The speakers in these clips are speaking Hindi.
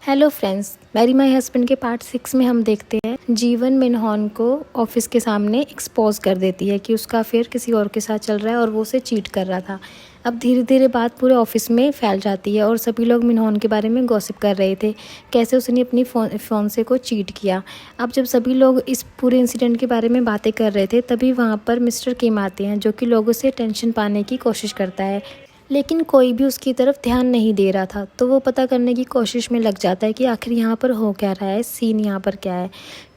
Hello friends, marry my husband के पार्ट 6 में हम देखते हैं जीवन मिन्हॉन को ऑफिस के सामने एक्सपोज कर देती है कि उसका अफेयर किसी और के साथ चल रहा है और वो उसे चीट कर रहा था। अब धीरे धीरे बात पूरे ऑफिस में फैल जाती है और सभी लोग मिन्हॉन के बारे में गॉसिप कर रहे थे, कैसे उसने अपनी फ़ोन को चीट किया। अब जब सभी लोग इस पूरे इंसिडेंट के बारे में बातें कर रहे थे, तभी वहाँ पर मिस्टर किम आते हैं, जो कि लोगों से टेंशन पाने की कोशिश करता है, लेकिन कोई भी उसकी तरफ ध्यान नहीं दे रहा था। तो वो पता करने की कोशिश में लग जाता है कि आखिर यहाँ पर हो क्या रहा है, सीन यहाँ पर क्या है।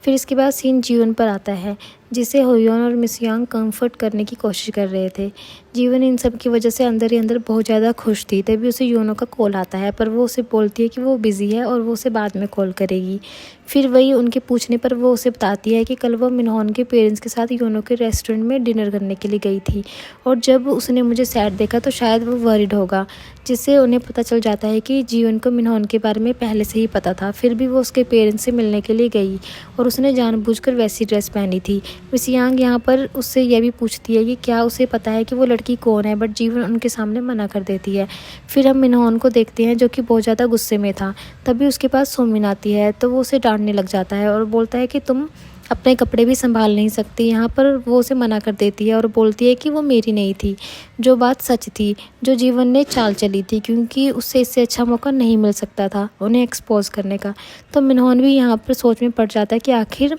फिर इसके बाद सीन जीवन पर आता है, जिसे होयोन और मिस यांग कंफर्ट करने की कोशिश कर रहे थे। जीवन इन सब की वजह से अंदर ही अंदर बहुत ज़्यादा खुश थी। तभी उसे योनो का कॉल आता है, पर वो उसे बोलती है कि वो बिज़ी है और वो उसे बाद में कॉल करेगी। फिर वही उनके पूछने पर वो उसे बताती है कि कल वो मिन्हॉन के पेरेंट्स के साथ योनो के रेस्टोरेंट में डिनर करने के लिए गई थी और जब उसने मुझे सैड देखा तो शायद वो वरिड होगा, जिससे उन्हें पता चल जाता है कि जीवन को मिन्हॉन के बारे में पहले से ही पता था। फिर भी वो उसके पेरेंट्स से मिलने के लिए गई और उसने जानबूझकर वैसी ड्रेस पहनी थी। मिस यांग यहाँ पर उससे यह भी पूछती है कि क्या उसे पता है कि वो लड़की कौन है, बट जीवन उनके सामने मना कर देती है। फिर हम मिन्हॉन को देखते हैं, जो कि बहुत ज़्यादा गुस्से में था। तभी उसके पास सोमिन आती है, तो वो उसे डांटने लग जाता है और बोलता है कि तुम अपने कपड़े भी संभाल नहीं सकती। यहाँ पर वो उसे मना कर देती है और बोलती है कि वो मेरी नहीं थी, जो बात सच थी, जो जीवन ने चाल चली थी, क्योंकि उससे इससे अच्छा मौका नहीं मिल सकता था उन्हें एक्सपोज करने का। तो मिन्हॉन भी यहाँ पर सोच में पड़ जाता है कि आखिर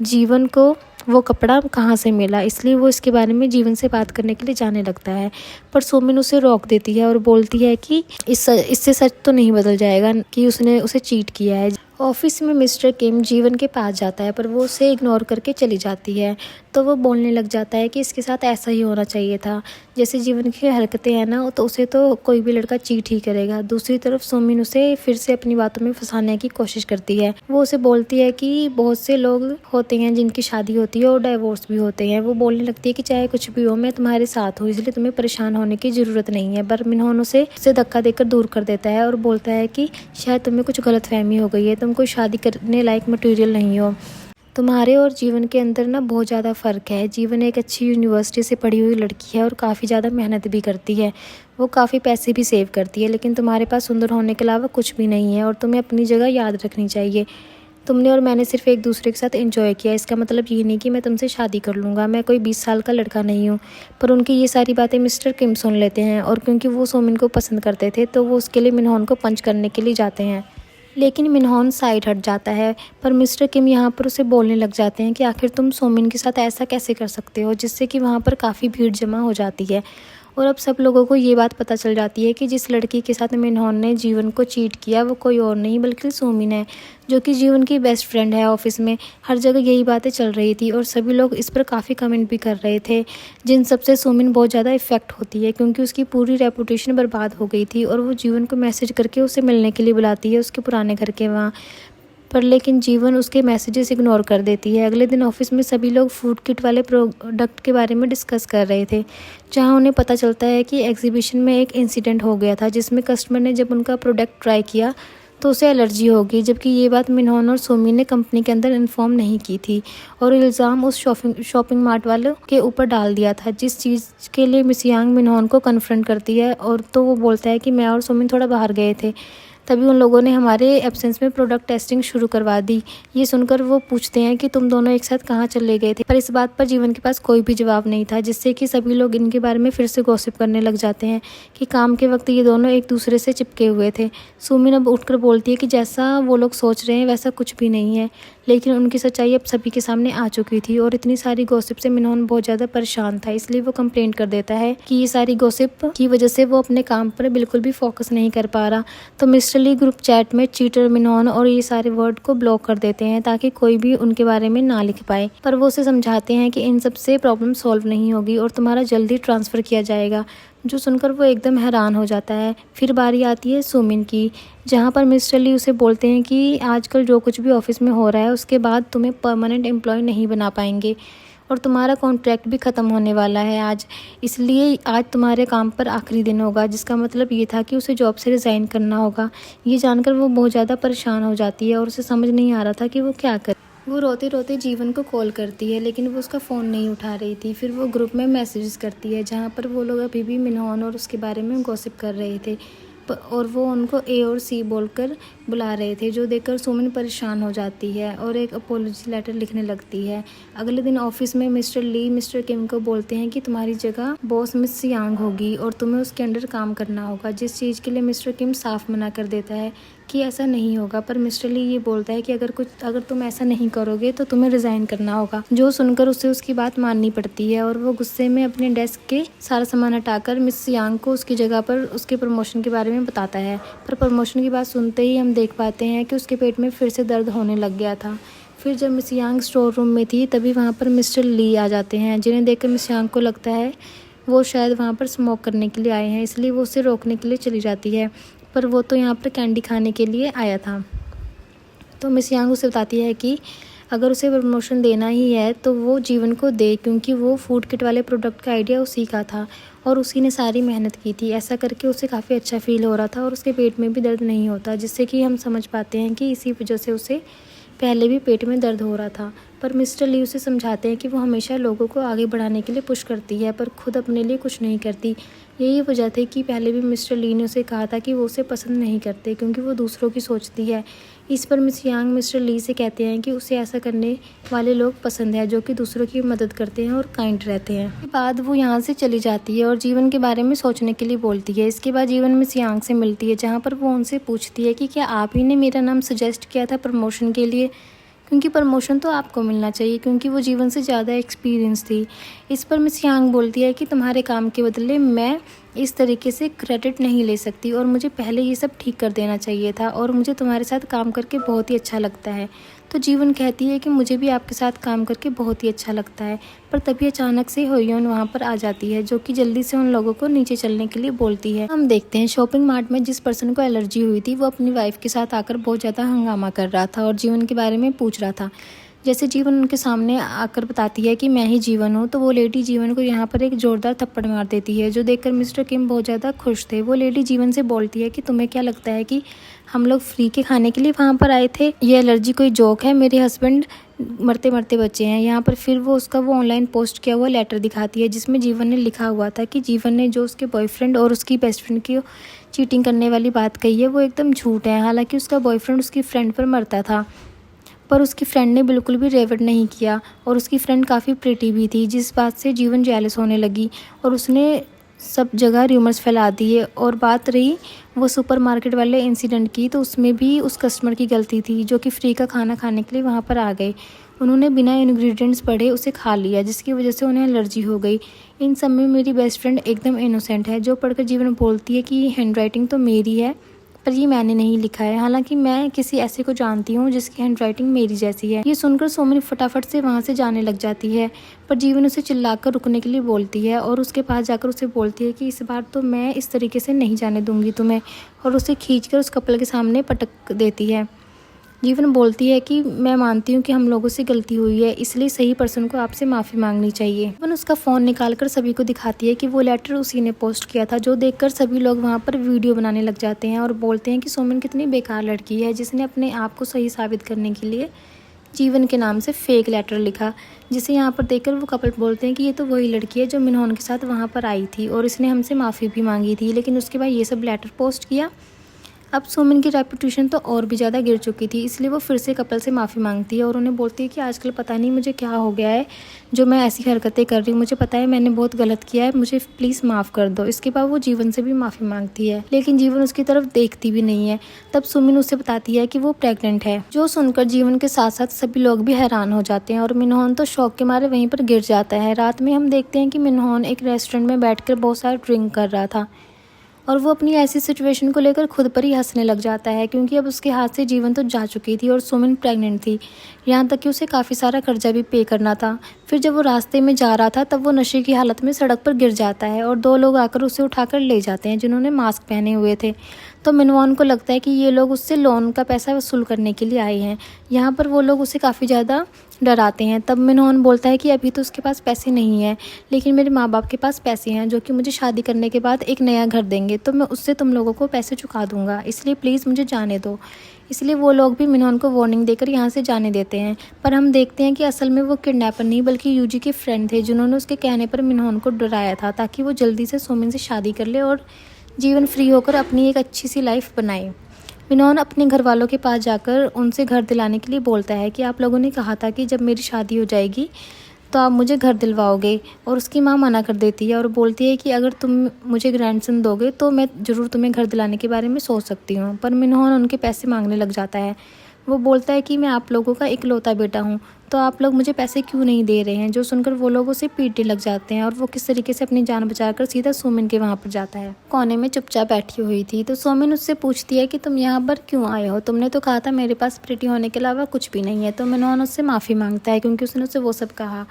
जीवन को वो कपड़ा कहाँ से मिला, इसलिए वो इसके बारे में जीवन से बात करने के लिए जाने लगता है। पर सोमिन उसे रोक देती है और बोलती है कि इससे सच तो नहीं बदल जाएगा कि उसने उसे चीट किया है। ऑफिस में मिस्टर किम जीवन के पास जाता है, पर वो उसे इग्नोर करके चली जाती है। तो वो बोलने लग जाता है कि इसके साथ ऐसा ही होना चाहिए था, जैसे जीवन की हरकतें हैं ना, तो उसे तो कोई भी लड़का चीट ही करेगा। दूसरी तरफ सोमिन उसे फिर से अपनी बातों में फंसाने की कोशिश करती है। वो उसे बोलती है कि बहुत से लोग होते हैं जिनकी शादी होती है और डाइवोर्स भी होते हैं। वो बोलने लगती है कि चाहे कुछ भी हो, मैं तुम्हारे साथ हूँ, इसलिए तुम्हें परेशान होने की ज़रूरत नहीं है। पर मिन्हॉन उसे धक्का देकर दूर कर देता है और बोलता है कि शायद तुम्हें कुछ गलतफहमी हो गई है, तुम कोई शादी करने लायक मटेरियल नहीं हो। तुम्हारे और जीवन के अंदर ना बहुत ज़्यादा फ़र्क है। जीवन एक अच्छी यूनिवर्सिटी से पढ़ी हुई लड़की है और काफ़ी ज़्यादा मेहनत भी करती है, वो काफ़ी पैसे भी सेव करती है, लेकिन तुम्हारे पास सुंदर होने के अलावा कुछ भी नहीं है और तुम्हें अपनी जगह याद रखनी चाहिए। तुमने और मैंने सिर्फ एक दूसरे के साथ एंजॉय किया, इसका मतलब ये नहीं कि मैं तुमसे शादी कर लूँगा। मैं कोई 20 साल का लड़का नहीं हूँ। पर उनकी ये सारी बातें मिस्टर किम सुन लेते हैं और क्योंकि वो सोमिन को पसंद करते थे, तो वो उसके लिए मिन्हॉन को पंच करने के लिए जाते हैं, लेकिन मिन्हॉन साइड हट जाता है। पर मिस्टर किम यहाँ पर उसे बोलने लग जाते हैं कि आखिर तुम सोमिन के साथ ऐसा कैसे कर सकते हो, जिससे कि वहाँ पर काफ़ी भीड़ जमा हो जाती है। और अब सब लोगों को ये बात पता चल जाती है कि जिस लड़की के साथ मिन्हॉन ने जीवन को चीट किया वो कोई और नहीं बल्कि सोमिन है, जो कि जीवन की बेस्ट फ्रेंड है। ऑफिस में हर जगह यही बातें चल रही थी और सभी लोग इस पर काफ़ी कमेंट भी कर रहे थे, जिन सबसे सोमिन बहुत ज़्यादा इफेक्ट होती है, क्योंकि उसकी पूरी रेपुटेशन बर्बाद हो गई थी। और वो जीवन को मैसेज करके उसे मिलने के लिए बुलाती है उसके पुराने घर के वहाँ पर, लेकिन जीवन उसके मैसेजेस इग्नोर कर देती है। अगले दिन ऑफिस में सभी लोग फूड किट वाले प्रोडक्ट के बारे में डिस्कस कर रहे थे, जहां उन्हें पता चलता है कि एग्जीबिशन में एक इंसिडेंट हो गया था, जिसमें कस्टमर ने जब उनका प्रोडक्ट ट्राई किया तो उसे एलर्जी हो गई, जबकि ये बात मिन्हॉन और सोमिन ने कंपनी के अंदर इन्फॉर्म नहीं की थी और इल्ज़ाम उस शॉपिंग मार्ट वालों के ऊपर डाल दिया था, जिस चीज़ के लिए मिस यांग मिन्हॉन को कन्फ्रंट करती है। और तो वो बोलता है कि मैं और सोमिन थोड़ा बाहर गए थे, तभी उन लोगों ने हमारे एब्सेंस में प्रोडक्ट टेस्टिंग शुरू करवा दी। ये सुनकर वो पूछते हैं कि तुम दोनों एक साथ कहाँ चले गए थे, पर इस बात पर जीवन के पास कोई भी जवाब नहीं था, जिससे कि सभी लोग इनके बारे में फिर से गॉसिप करने लग जाते हैं कि काम के वक्त ये दोनों एक दूसरे से चिपके हुए थे। सुमिन अब उठकर बोलती है कि जैसा वो लोग सोच रहे हैं वैसा कुछ भी नहीं है, लेकिन उनकी सच्चाई अब सभी के सामने आ चुकी थी और इतनी सारी गॉसिप से मिन्हॉन बहुत ज़्यादा परेशान था, इसलिए वो कंप्लेन कर देता है कि ये सारी गॉसिप की वजह से वो अपने काम पर बिल्कुल भी फोकस नहीं कर पा रहा। तो मिस्टर ली ग्रुप चैट में चीटर, मिन्हॉन और ये सारे वर्ड को ब्लॉक कर देते हैं ताकि कोई भी उनके बारे में ना लिख पाए। पर वो उसे समझाते हैं कि इन सब से प्रॉब्लम सॉल्व नहीं होगी और तुम्हारा जल्दी ट्रांसफ़र किया जाएगा, जो सुनकर वो एकदम हैरान हो जाता है। फिर बारी आती है सोमिन की, जहाँ पर मिस्टर ली उसे बोलते हैं कि आजकल जो कुछ भी ऑफिस में हो रहा है उसके बाद तुम्हें परमानेंट एम्प्लॉय नहीं बना पाएंगे और तुम्हारा कॉन्ट्रैक्ट भी ख़त्म होने वाला है आज, इसलिए आज तुम्हारे काम पर आखिरी दिन होगा। जिसका मतलब ये था कि उसे जॉब से रिज़ाइन करना होगा। ये जानकर वो बहुत ज़्यादा परेशान हो जाती है और उसे समझ नहीं आ रहा था कि वो क्या करे। वो रोते रोते जीवन को कॉल करती है, लेकिन वो उसका फ़ोन नहीं उठा रही थी। फिर वो ग्रुप में मैसेजेस करती है, जहाँ पर वो लोग अभी भी मिन्हॉन और उसके बारे में गॉसिप कर रहे थे और वो उनको ए और सी बोलकर बुला रहे थे, जो देखकर सुमन परेशान हो जाती है और एक अपोलॉजी लेटर लिखने लगती है। अगले दिन ऑफिस में मिस्टर ली मिस्टर किम को बोलते हैं कि तुम्हारी जगह बॉस मिस यांग होगी और तुम्हें उसके अंडर काम करना होगा, जिस चीज़ के लिए मिस्टर किम साफ मना कर देता है कि ऐसा नहीं होगा। पर मिस्टर ली ये बोलता है कि अगर तुम ऐसा नहीं करोगे तो तुम्हें रिज़ाइन करना होगा, जो सुनकर उसे उसकी बात माननी पड़ती है और वो गुस्से में अपने डेस्क के सारा सामान हटाकर मिस यांग को उसकी जगह पर उसके प्रमोशन के बारे में बताता है। पर प्रमोशन की बात सुनते ही हम देख पाते हैं कि उसके पेट में फिर से दर्द होने लग गया था। फिर जब मिस यांग स्टोर रूम में थी तभी वहाँ पर मिस्टर ली आ जाते हैं, जिन्हें देखकर मिस यांग को लगता है वो शायद वहाँ पर स्मोक करने के लिए आए हैं, इसलिए वो उसे रोकने के लिए चली जाती है। पर वो तो यहाँ पर कैंडी खाने के लिए आया था। तो मिस यांग उसे बताती है कि अगर उसे प्रमोशन देना ही है तो वो जीवन को दे, क्योंकि वो फूड किट वाले प्रोडक्ट का आइडिया उसी का था और उसी ने सारी मेहनत की थी। ऐसा करके उसे काफ़ी अच्छा फील हो रहा था और उसके पेट में भी दर्द नहीं होता, जिससे कि हम समझ पाते हैं कि इसी वजह से उसे पहले भी पेट में दर्द हो रहा था। पर मिस्टर ली उसे समझाते हैं कि वो हमेशा लोगों को आगे बढ़ाने के लिए पुश करती है, पर खुद अपने लिए कुछ नहीं करती। यही वजह थी कि पहले भी मिस्टर ली ने उसे कहा था कि वो उसे पसंद नहीं करते, क्योंकि वो दूसरों की सोचती है। इस पर मिस यांग मिस्टर ली से कहते हैं कि उसे ऐसा करने वाले लोग पसंद है, जो कि दूसरों की मदद करते हैं और काइंड रहते हैं। इसके बाद वो यहाँ से चली जाती है और जीवन के बारे में सोचने के लिए बोलती है। इसके बाद जीवन मिस यांग से मिलती है, जहाँ पर वो उनसे पूछती है कि क्या आप ही ने मेरा नाम सजेस्ट किया था प्रमोशन के लिए, क्योंकि प्रमोशन तो आपको मिलना चाहिए, क्योंकि वो जीवन से ज़्यादा एक्सपीरियंस थी। इस पर मिस यांग बोलती है कि तुम्हारे काम के बदले मैं इस तरीके से क्रेडिट नहीं ले सकती और मुझे पहले ये सब ठीक कर देना चाहिए था और मुझे तुम्हारे साथ काम करके बहुत ही अच्छा लगता है। तो जीवन कहती है कि मुझे भी आपके साथ काम करके बहुत ही अच्छा लगता है। पर तभी अचानक से होयोन वहाँ पर आ जाती है, जो कि जल्दी से उन लोगों को नीचे चलने के लिए बोलती है। हम देखते हैं शॉपिंग मार्ट में जिस पर्सन को एलर्जी हुई थी वो अपनी वाइफ के साथ आकर बहुत ज़्यादा हंगामा कर रहा था और जीवन के बारे में पूछ रहा था। जैसे जीवन उनके सामने आकर बताती है कि मैं ही जीवन हूँ, तो वो लेडी जीवन को यहाँ पर एक जोरदार थप्पड़ मार देती है, जो देखकर मिस्टर किम बहुत ज़्यादा खुश थे। वो लेडी जीवन से बोलती है कि तुम्हें क्या लगता है कि हम लोग फ्री के खाने के लिए वहाँ पर आए थे? ये एलर्जी कोई जोक है? मेरे हस्बैंड मरते मरते बचे हैं यहाँ पर। फिर वो ऑनलाइन पोस्ट किया हुआ लेटर दिखाती है, जिसमें जीवन ने लिखा हुआ था कि जीवन ने जो उसके बॉयफ्रेंड और उसकी बेस्ट फ्रेंड की चीटिंग करने वाली बात कही है वो एकदम झूठ है। हालांकि उसका बॉयफ्रेंड उसकी फ्रेंड पर मरता था, पर उसकी फ्रेंड ने बिल्कुल भी रेवट नहीं किया और उसकी फ्रेंड काफ़ी प्रिटी भी थी, जिस बात से जीवन जेलस होने लगी और उसने सब जगह र्यूमर्स फैला दिए। और बात रही वो सुपरमार्केट वाले इंसिडेंट की, तो उसमें भी उस कस्टमर की गलती थी, जो कि फ्री का खाना खाने के लिए वहाँ पर आ गए। उन्होंने बिना इंग्रेडिएंट्स पढ़े उसे खा लिया, जिसकी वजह से उन्हें एलर्जी हो गई। इन सब में मेरी बेस्ट फ्रेंड एकदम इनोसेंट है, जो पढ़कर जीवन बोलती है कि ये हैंडराइटिंग तो मेरी है, पर ये मैंने नहीं लिखा है। हालांकि मैं किसी ऐसे को जानती हूँ जिसकी हैंडराइटिंग मेरी जैसी है। ये सुनकर सोमनी फटाफट से वहाँ से जाने लग जाती है, पर जीवन उसे चिल्लाकर रुकने के लिए बोलती है और उसके पास जाकर उसे बोलती है कि इस बार तो मैं इस तरीके से नहीं जाने दूंगी तुम्हें, और उसे खींचकर उस कपल के सामने पटक देती है। जीवन बोलती है कि मैं मानती हूँ कि हम लोगों से गलती हुई है, इसलिए सही पर्सन को आपसे माफ़ी मांगनी चाहिए। जीवन उसका फ़ोन निकालकर सभी को दिखाती है कि वो लेटर उसी ने पोस्ट किया था, जो देखकर सभी लोग वहाँ पर वीडियो बनाने लग जाते हैं और बोलते हैं कि सोमन कितनी बेकार लड़की है, जिसने अपने आप को सही साबित करने के लिए जीवन के नाम से फेक लेटर लिखा। जिसे यहाँ पर देखकर वो कपल बोलते हैं कि ये तो वही लड़की है जो मिनहोन के साथ वहाँ पर आई थी और इसने हमसे माफ़ी भी मांगी थी, लेकिन उसके बाद ये सब लेटर पोस्ट किया। अब सोमन की रेपुटेशन तो और भी ज़्यादा गिर चुकी थी, इसलिए वो फिर से कपल से माफ़ी मांगती है और उन्हें बोलती है कि आजकल पता नहीं मुझे क्या हो गया है जो मैं ऐसी हरकतें कर रही हूँ, मुझे पता है मैंने बहुत गलत किया है, मुझे प्लीज़ माफ़ कर दो। इसके बाद वो जीवन से भी माफ़ी मांगती है, लेकिन जीवन उसकी तरफ देखती भी नहीं है। तब सुमिन उसे बताती है कि वो प्रेग्नेंट है, जो सुनकर जीवन के साथ साथ सभी लोग भी हैरान हो जाते हैं और मिनहोन तो शौक के मारे वहीं पर गिर जाता है। रात में हम देखते हैं कि मिनहोन एक रेस्टोरेंट में बैठकर बहुत सारा ड्रिंक कर रहा था और वो अपनी ऐसी सिचुएशन को लेकर खुद पर ही हंसने लग जाता है, क्योंकि अब उसके हाथ से जीवन तो जा चुकी थी और सुमिन प्रेग्नेंट थी। यहाँ तक कि उसे काफ़ी सारा कर्जा भी पे करना था। फिर जब वो रास्ते में जा रहा था तब वो नशे की हालत में सड़क पर गिर जाता है और दो लोग आकर उसे उठाकर ले जाते हैं, जिन्होंने मास्क पहने हुए थे। तो मिनहोन को लगता है कि ये लोग उससे लोन का पैसा वसूल करने के लिए आए हैं। यहाँ पर वो लोग उसे काफ़ी ज़्यादा डराते हैं। तब मिनहोन बोलता है कि अभी तो उसके पास पैसे नहीं हैं, लेकिन मेरे माँ बाप के पास पैसे हैं, जो कि मुझे शादी करने के बाद एक नया घर देंगे, तो मैं उससे तुम लोगों को पैसे चुका दूंगा, इसलिए प्लीज़ मुझे जाने दो। इसलिए वो लोग भी मिनहोन को वार्निंग देकर यहाँ से जाने देते हैं। पर हम देखते हैं कि असल में वो किडनैपर नहीं बल्कि यूजी के फ्रेंड थे, जिन्होंने उसके कहने पर मिनहोन को डराया था, ताकि वो जल्दी से सोमिन से शादी कर ले और जीवन फ्री होकर अपनी एक अच्छी सी लाइफ बनाए। मिनोन अपने घर वालों के पास जाकर उनसे घर दिलाने के लिए बोलता है कि आप लोगों ने कहा था कि जब मेरी शादी हो जाएगी तो आप मुझे घर दिलवाओगे, और उसकी माँ मना कर देती है और बोलती है कि अगर तुम मुझे ग्रैंडसन दोगे तो मैं ज़रूर तुम्हें घर दिलाने के बारे में सोच सकती हूँ। पर मिनोन उनके पैसे मांगने लग जाता है। वो बोलता है कि मैं आप लोगों का इकलौता बेटा हूँ, तो आप लोग मुझे पैसे क्यों नहीं दे रहे हैं। जो सुनकर वो लोग उसे पीटने लग जाते हैं और वो किस तरीके से अपनी जान बचाकर सीधा सोमिन के वहाँ पर जाता है। कोने में चुपचाप बैठी हुई थी तो सोमिन उससे पूछती है कि तुम यहाँ पर क्यों आए हो, तुमने तो कहा था मेरे पास प्रिटी होने के अलावा कुछ भी नहीं है। तो मिनोन उससे माफ़ी मांगता है क्योंकि उसने उससे वो सब कहा,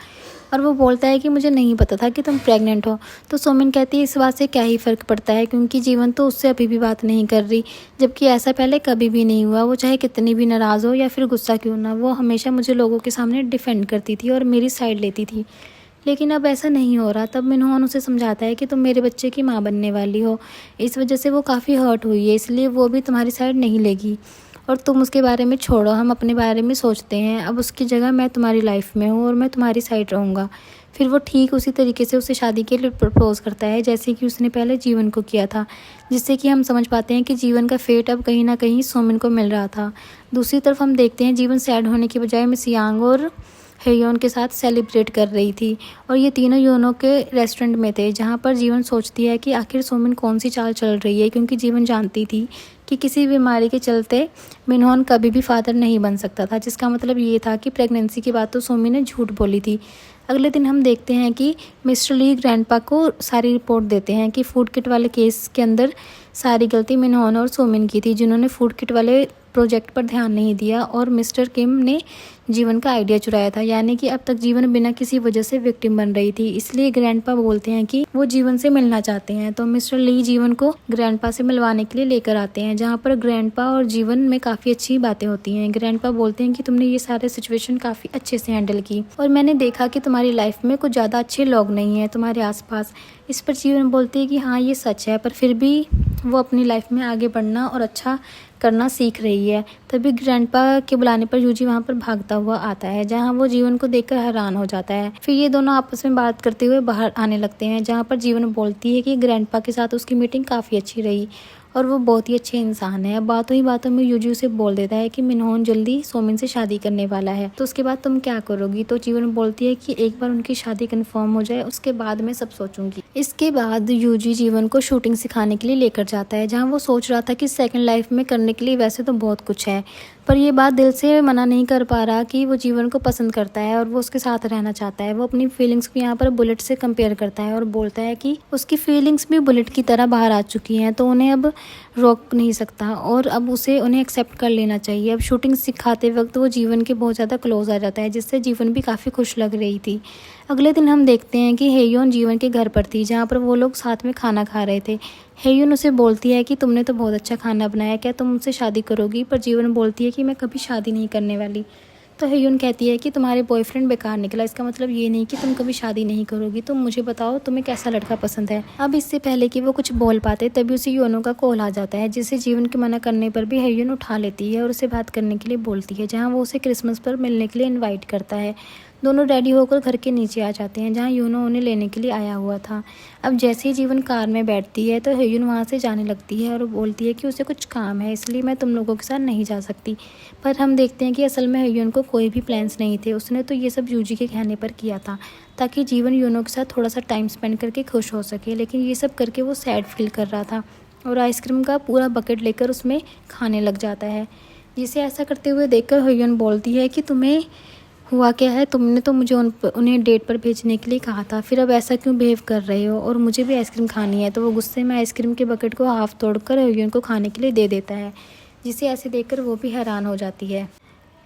और वो बोलता है कि मुझे नहीं पता था कि तुम प्रेग्नेंट हो। तो सोमिन कहती है इस बात से क्या ही फ़र्क पड़ता है, क्योंकि जीवन तो उससे अभी भी बात नहीं कर रही, जबकि ऐसा पहले कभी भी नहीं हुआ। वो चाहे कितनी भी नाराज़ हो या फिर गुस्सा क्यों ना, वो हमेशा मुझे लोगों के सामने डिफेंड करती थी और मेरी साइड लेती थी। लेकिन अब ऐसा नहीं हो रहा। तब मिनोन उसे समझाता है कि तुम मेरे बच्चे की माँ बनने वाली हो, इस वजह से वो काफ़ी हर्ट हुई है, इसलिए वो भी तुम्हारी साइड नहीं लेगी। और तुम उसके बारे में छोड़ो, हम अपने बारे में सोचते हैं। अब उसकी जगह मैं तुम्हारी लाइफ में हूँ और मैं तुम्हारी साइड रहूँगा। फिर वो ठीक उसी तरीके से उसे शादी के लिए प्रपोज़ करता है जैसे कि उसने पहले जीवन को किया था, जिससे कि हम समझ पाते हैं कि जीवन का फेट अब कहीं ना कहीं सोमिन को मिल रहा था। दूसरी तरफ हम देखते हैं जीवन सैड होने की बजाय मिस यांग और हेयोन के साथ सेलिब्रेट कर रही थी, और ये तीनों योनो के रेस्टोरेंट में थे, जहाँ पर जीवन सोचती है कि आखिर सोमिन कौन सी चाल चल रही है, क्योंकि जीवन जानती थी कि किसी बीमारी के चलते मिनहोन कभी भी फादर नहीं बन सकता था, जिसका मतलब ये था कि प्रेगनेंसी की बात तो सोमी ने झूठ बोली थी। अगले दिन हम देखते हैं कि मिस्टर ली ग्रैंडपा को सारी रिपोर्ट देते हैं कि फूड किट वाले केस के अंदर सारी गलती मिनहोन और सोमिन की थी, जिन्होंने फूड किट वाले प्रोजेक्ट पर ध्यान नहीं दिया और मिस्टर किम ने जीवन का आइडिया चुराया था। यानी कि अब तक जीवन बिना किसी वजह से विक्टिम बन रही थी। इसलिए ग्रैंडपा बोलते हैं कि वो जीवन से मिलना चाहते हैं, तो मिस्टर ली जीवन को ग्रैंडपा से मिलवाने के लिए लेकर आते हैं, जहाँ पर ग्रैंडपा और जीवन में काफ़ी अच्छी बातें होती हैं। ग्रैंडपा बोलते हैं कि तुमने ये सारे सिचुएशन काफ़ी अच्छे से हैंडल की, और मैंने देखा कि तुम्हारी लाइफ में कुछ ज़्यादा अच्छे लोग नहीं हैं तुम्हारे आसपास। इस पर जीवन बोलती है कि हाँ ये सच है, पर फिर भी वो अपनी लाइफ में आगे बढ़ना और अच्छा करना सीख रही है। तभी ग्रैंडपा के बुलाने पर यूजी वहाँ पर भागता हुआ आता है, जहाँ वो जीवन को देखकर हैरान हो जाता है। फिर ये दोनों आपस में बात करते हुए बाहर आने लगते हैं, जहाँ पर जीवन बोलती है कि ग्रैंडपा के साथ उसकी मीटिंग काफ़ी अच्छी रही और वो बहुत ही अच्छे इंसान है। बातों ही बातों में यूजी उसे बोल देता है कि मिनहोन जल्दी सोमिन से शादी करने वाला है, तो उसके बाद तुम क्या करोगी। तो जीवन बोलती है कि एक बार उनकी शादी कंफर्म हो जाए उसके बाद मैं सब सोचूंगी। इसके बाद यूजी जीवन को शूटिंग सिखाने के लिए लेकर जाता है, जहाँ वो सोच रहा था कि सेकंड लाइफ में करने के लिए वैसे तो बहुत कुछ है, पर ये बात दिल से मना नहीं कर पा रहा कि वो जीवन को पसंद करता है और वो उसके साथ रहना चाहता है। वो अपनी फीलिंग्स को यहाँ पर बुलेट से कंपेयर करता है और बोलता है कि उसकी फीलिंग्स भी बुलेट की तरह बाहर आ चुकी हैं, तो उन्हें अब रोक नहीं सकता और अब उसे उन्हें एक्सेप्ट कर लेना चाहिए। अब शूटिंग सिखाते वक्त वो जीवन के बहुत ज़्यादा क्लोज आ जाता है, जिससे जीवन भी काफ़ी खुश लग रही थी। अगले दिन हम देखते हैं कि हेयोन जीवन के घर पर थी, जहाँ पर वो लोग साथ में खाना खा रहे थे। हेयोन उसे बोलती है कि तुमने तो बहुत अच्छा खाना बनाया, क्या तुम मुझसे शादी करोगी। पर जीवन बोलती है कि मैं कभी शादी नहीं करने वाली। तो हेयोन कहती है कि तुम्हारे बॉयफ्रेंड बेकार निकला, इसका मतलब ये नहीं कि तुम कभी शादी नहीं करोगी। तुम मुझे बताओ तुम्हें कैसा लड़का पसंद है। अब इससे पहले कि वो कुछ बोल पाते तभी उसे योनो का कॉल आ जाता है, जिसे जीवन के मना करने पर भी हेयोन उठा लेती है और उसे बात करने के लिए बोलती है, जहाँ वो उसे क्रिसमस पर मिलने के लिए इन्वाइट करता है। दोनों रेडी होकर घर के नीचे आ जाते हैं, जहाँ यूनो उन्हें लेने के लिए आया हुआ था। अब जैसे ही जीवन कार में बैठती है तो हेयुन वहाँ से जाने लगती है और बोलती है कि उसे कुछ काम है, इसलिए मैं तुम लोगों के साथ नहीं जा सकती। पर हम देखते हैं कि असल में हेयुन को कोई भी प्लान्स नहीं थे, उसने तो ये सब यूजी के कहने पर किया था ताकि जीवन यूनो के साथ थोड़ा सा टाइम स्पेंड करके खुश हो सके। लेकिन ये सब करके वो सैड फील कर रहा था और आइसक्रीम का पूरा बकेट लेकर उसमें खाने लग जाता है। जिसे ऐसा करते हुए देखकर हेयुन बोलती है कि तुम्हें हुआ क्या है, तुमने तो मुझे उन्हें डेट पर भेजने के लिए कहा था, फिर अब ऐसा क्यों बिहेव कर रहे हो, और मुझे भी आइसक्रीम खानी है। तो वो गुस्से में आइसक्रीम के बकेट को हाफ तोड़कर हेयुन को खाने के लिए दे देता है, जिसे ऐसे देखकर वो भी हैरान हो जाती है।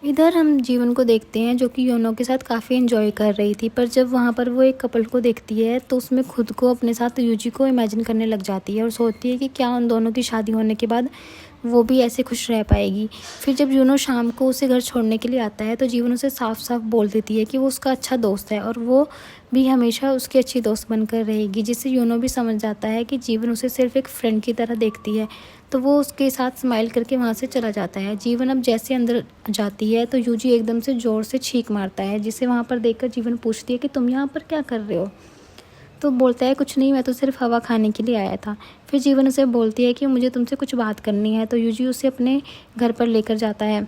इधर हम जीवन को देखते हैं जो कि योनो के साथ काफ़ी एंजॉय कर रही थी, पर जब वहाँ पर वो एक कपल को देखती है तो उसमें खुद को अपने साथ यूजी को इमेजिन करने लग जाती है और सोचती है कि क्या उन दोनों की शादी होने के बाद वो भी ऐसे खुश रह पाएगी। फिर जब यूनो शाम को उसे घर छोड़ने के लिए आता है तो जीवन उसे साफ साफ बोल देती है कि वो उसका अच्छा दोस्त है और वो भी हमेशा उसकी अच्छी दोस्त बनकर रहेगी, जिससे यूनो भी समझ जाता है कि जीवन उसे सिर्फ एक फ्रेंड की तरह देखती है। तो वो उसके साथ स्माइल करके वहाँ से चला जाता है। जीवन अब जैसे अंदर जाती है तो यूजी एकदम से ज़ोर से छींक मारता है, जिसे वहाँ पर देखकर जीवन पूछती है कि तुम यहाँ पर क्या कर रहे हो। तो बोलता है कुछ नहीं, मैं तो सिर्फ हवा खाने के लिए आया था। फिर जीवन उसे बोलती है कि मुझे तुमसे कुछ बात करनी है। तो यूजी उसे अपने घर पर लेकर जाता है,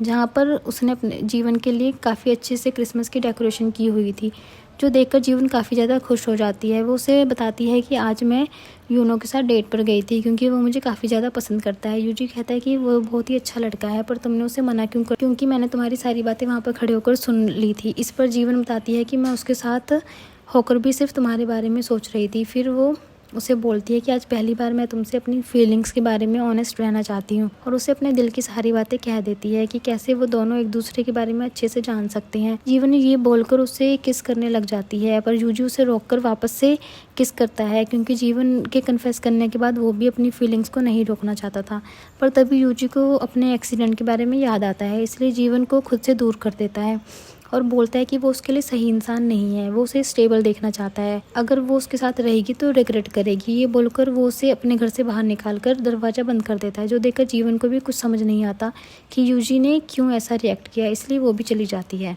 जहाँ पर उसने अपने जीवन के लिए काफ़ी अच्छे से क्रिसमस की डेकोरेशन की हुई थी, जो देखकर जीवन काफ़ी ज़्यादा खुश हो जाती है। वो उसे बताती है कि आज मैं यूनो के साथ डेट पर गई थी क्योंकि वो मुझे काफ़ी ज़्यादा पसंद करता है। यूजी कहता है कि वो बहुत ही अच्छा लड़का है, पर तुमने उसे मना क्यों कर, क्योंकि मैंने तुम्हारी सारी बातें वहाँ पर खड़े होकर सुन ली थी। इस पर जीवन बताती है कि मैं उसके साथ होकर भी सिर्फ तुम्हारे बारे में सोच रही थी। फिर वो उसे बोलती है कि आज पहली बार मैं तुमसे अपनी फीलिंग्स के बारे में ऑनेस्ट रहना चाहती हूँ, और उसे अपने दिल की सारी बातें कह देती है कि कैसे वो दोनों एक दूसरे के बारे में अच्छे से जान सकते हैं। जीवन ये बोलकर उसे किस करने लग जाती है, पर यूजी उसे रोककर वापस से किस करता है, क्योंकि जीवन के कन्फेस करने के बाद वो भी अपनी फीलिंग्स को नहीं रोकना चाहता था। पर तभी यूजी को अपने एक्सीडेंट के बारे में याद आता है, इसलिए जीवन को खुद से दूर कर देता है और बोलता है कि वो उसके लिए सही इंसान नहीं है, वो उसे स्टेबल देखना चाहता है, अगर वो उसके साथ रहेगी तो रिग्रेट करेगी। ये बोलकर वो उसे अपने घर से बाहर निकाल कर दरवाज़ा बंद कर देता है, जो देखकर जीवन को भी कुछ समझ नहीं आता कि यूजी ने क्यों ऐसा रिएक्ट किया, इसलिए वो भी चली जाती है।